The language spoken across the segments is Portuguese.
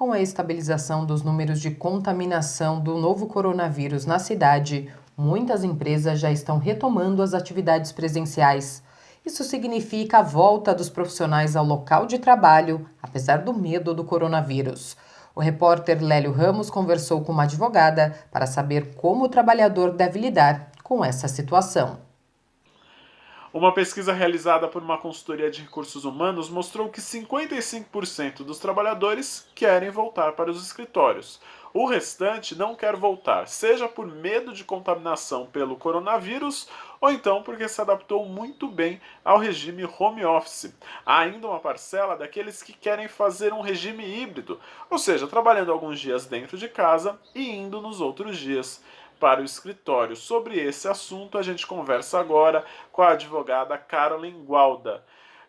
Com a estabilização dos números de contaminação do novo coronavírus na cidade, muitas empresas já estão retomando as atividades presenciais. Isso significa a volta dos profissionais ao local de trabalho, apesar do medo do coronavírus. O repórter Lélio Ramos conversou com uma advogada para saber como o trabalhador deve lidar com essa situação. Uma pesquisa realizada por uma consultoria de recursos humanos mostrou que 55% dos trabalhadores querem voltar para os escritórios. O restante não quer voltar, seja por medo de contaminação pelo coronavírus ou então porque se adaptou muito bem ao regime home office. Há ainda uma parcela daqueles que querem fazer um regime híbrido, ou seja, trabalhando alguns dias dentro de casa e indo nos outros dias para o escritório. Sobre esse assunto, a gente conversa agora com a advogada Carolyn Gualda.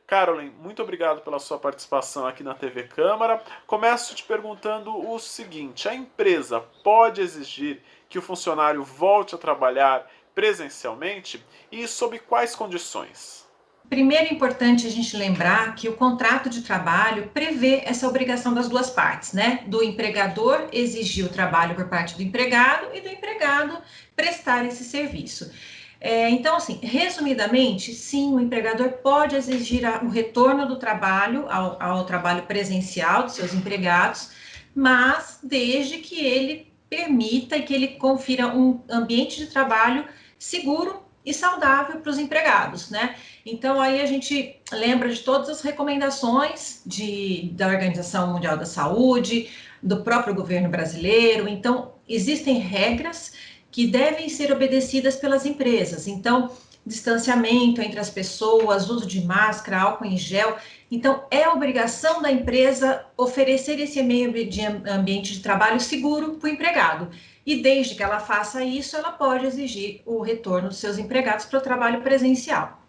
Carolyn, muito obrigado pela sua participação aqui na TV Câmara. Começo te perguntando o seguinte: a empresa pode exigir que o funcionário volte a trabalhar presencialmente e sob quais condições? Primeiro é importante a gente lembrar que o contrato de trabalho prevê essa obrigação das duas partes, né? Do empregador exigir o trabalho por parte do empregado e do empregado prestar esse serviço. Então, assim, resumidamente, sim, o empregador pode exigir o retorno do trabalho ao trabalho presencial dos seus empregados, mas desde que ele permita e que ele confira um ambiente de trabalho seguro e saudável para os empregados, né? Então, aí a gente lembra de todas as recomendações da Organização Mundial da Saúde, do próprio governo brasileiro. Então, existem regras que devem ser obedecidas pelas empresas. Então, distanciamento entre as pessoas, uso de máscara, álcool em gel. Então, é obrigação da empresa oferecer esse meio ambiente de trabalho seguro para o empregado. E desde que ela faça isso, ela pode exigir o retorno dos seus empregados para o trabalho presencial.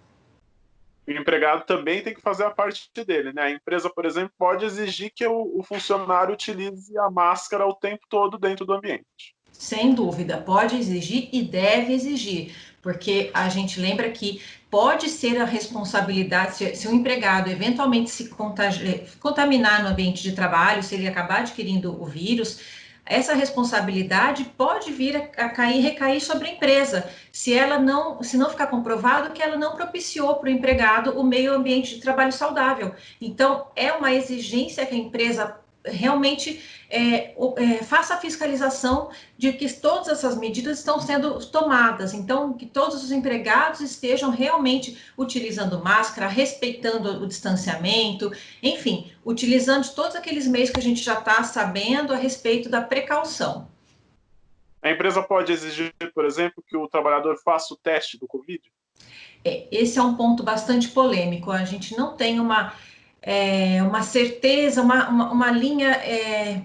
O empregado também tem que fazer a parte dele, né? A empresa, por exemplo, pode exigir que o funcionário utilize a máscara o tempo todo dentro do ambiente. Sem dúvida, pode exigir e deve exigir, porque a gente lembra que pode ser a responsabilidade, se o empregado eventualmente se contaminar no ambiente de trabalho, se ele acabar adquirindo o vírus, essa responsabilidade pode vir a recair sobre a empresa, se não ficar comprovado que ela não propiciou para o empregado o meio ambiente de trabalho saudável. Então, é uma exigência que a empresa realmente faça a fiscalização de que todas essas medidas estão sendo tomadas, então que todos os empregados estejam realmente utilizando máscara, respeitando o distanciamento, enfim, utilizando todos aqueles meios que a gente já está sabendo a respeito da precaução. A empresa pode exigir, por exemplo, que o trabalhador faça o teste do Covid? Esse é um ponto bastante polêmico, a gente não tem uma certeza, uma linha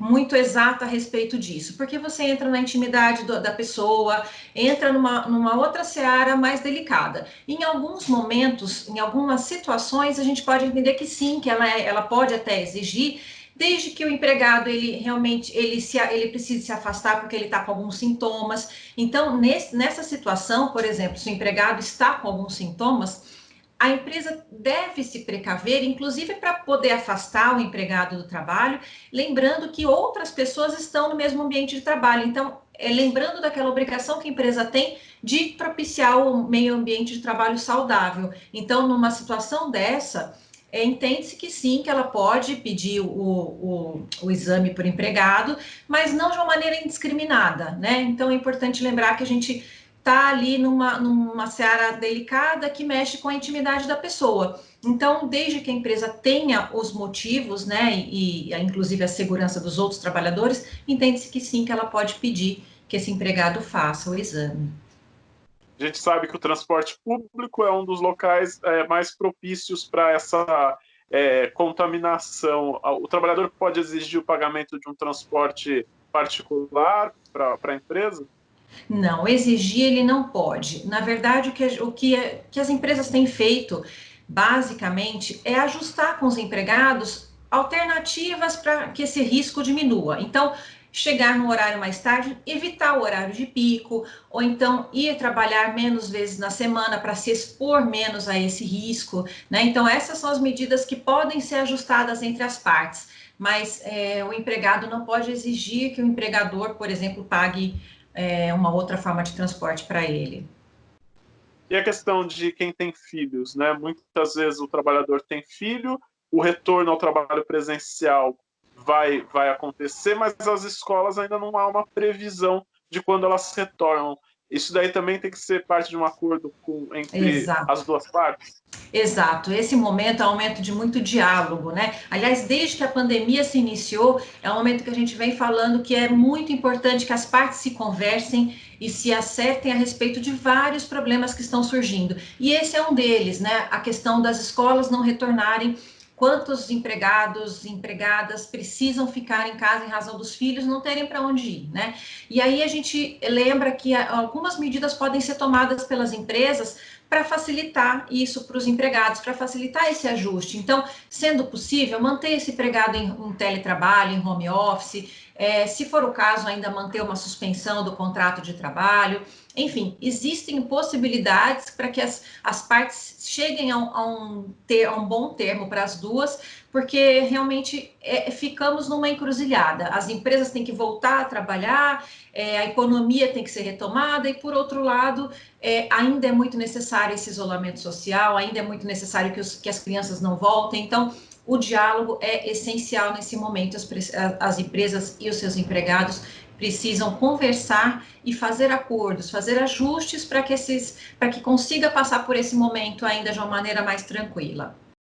muito exata a respeito disso, porque você entra na intimidade da pessoa, entra numa outra seara mais delicada. Em alguns momentos, em algumas situações, a gente pode entender que sim, que ela pode até exigir, desde que o empregado ele realmente ele precise se afastar porque ele está com alguns sintomas. Então, nessa situação, por exemplo, se o empregado está com alguns sintomas, a empresa deve se precaver, inclusive para poder afastar o empregado do trabalho, lembrando que outras pessoas estão no mesmo ambiente de trabalho. Então, lembrando daquela obrigação que a empresa tem de propiciar o meio ambiente de trabalho saudável. Então, numa situação dessa, entende-se que sim, que ela pode pedir o exame por empregado, mas não de uma maneira indiscriminada, né? Então, é importante lembrar que a gente está ali numa seara delicada que mexe com a intimidade da pessoa. Então, desde que a empresa tenha os motivos, né, e inclusive a segurança dos outros trabalhadores, entende-se que sim, que ela pode pedir que esse empregado faça o exame. A gente sabe que o transporte público é um dos locais mais propícios para essa contaminação. O trabalhador pode exigir o pagamento de um transporte particular para a empresa? Não, exigir ele não pode. Na verdade, o que as empresas têm feito, basicamente, é ajustar com os empregados alternativas para que esse risco diminua. Então, chegar no horário mais tarde, evitar o horário de pico, ou então ir trabalhar menos vezes na semana para se expor menos a esse risco, né? Então, essas são as medidas que podem ser ajustadas entre as partes. mas o empregado não pode exigir que o empregador, por exemplo, pague uma outra forma de transporte para ele. E a questão de quem tem filhos, né? Muitas vezes o trabalhador tem filho, o retorno ao trabalho presencial vai acontecer, mas as escolas ainda não há uma previsão de quando elas retornam. Isso daí também tem que ser parte de um acordo entre Exato. as duas partes? Exato, esse momento é um momento de muito diálogo, né? Aliás, desde que a pandemia se iniciou, é um momento que a gente vem falando que é muito importante que as partes se conversem e se acertem a respeito de vários problemas que estão surgindo. E esse é um deles, né? A questão das escolas não retornarem. Quantos empregados, empregadas precisam ficar em casa em razão dos filhos não terem para onde ir, né? E aí a gente lembra que algumas medidas podem ser tomadas pelas empresas para facilitar isso para os empregados, para facilitar esse ajuste. Então, sendo possível, manter esse empregado em teletrabalho, em home office, se for o caso, ainda manter uma suspensão do contrato de trabalho. Enfim, existem possibilidades para que as partes cheguem a um bom termo para as duas, porque realmente ficamos numa encruzilhada. As empresas têm que voltar a trabalhar, a economia tem que ser retomada, e por outro lado, ainda é muito necessário esse isolamento social, ainda é muito necessário que as crianças não voltem. Então, o diálogo é essencial nesse momento. As empresas e os seus empregados precisam conversar e fazer acordos, fazer ajustes para que consiga passar por esse momento ainda de uma maneira mais tranquila.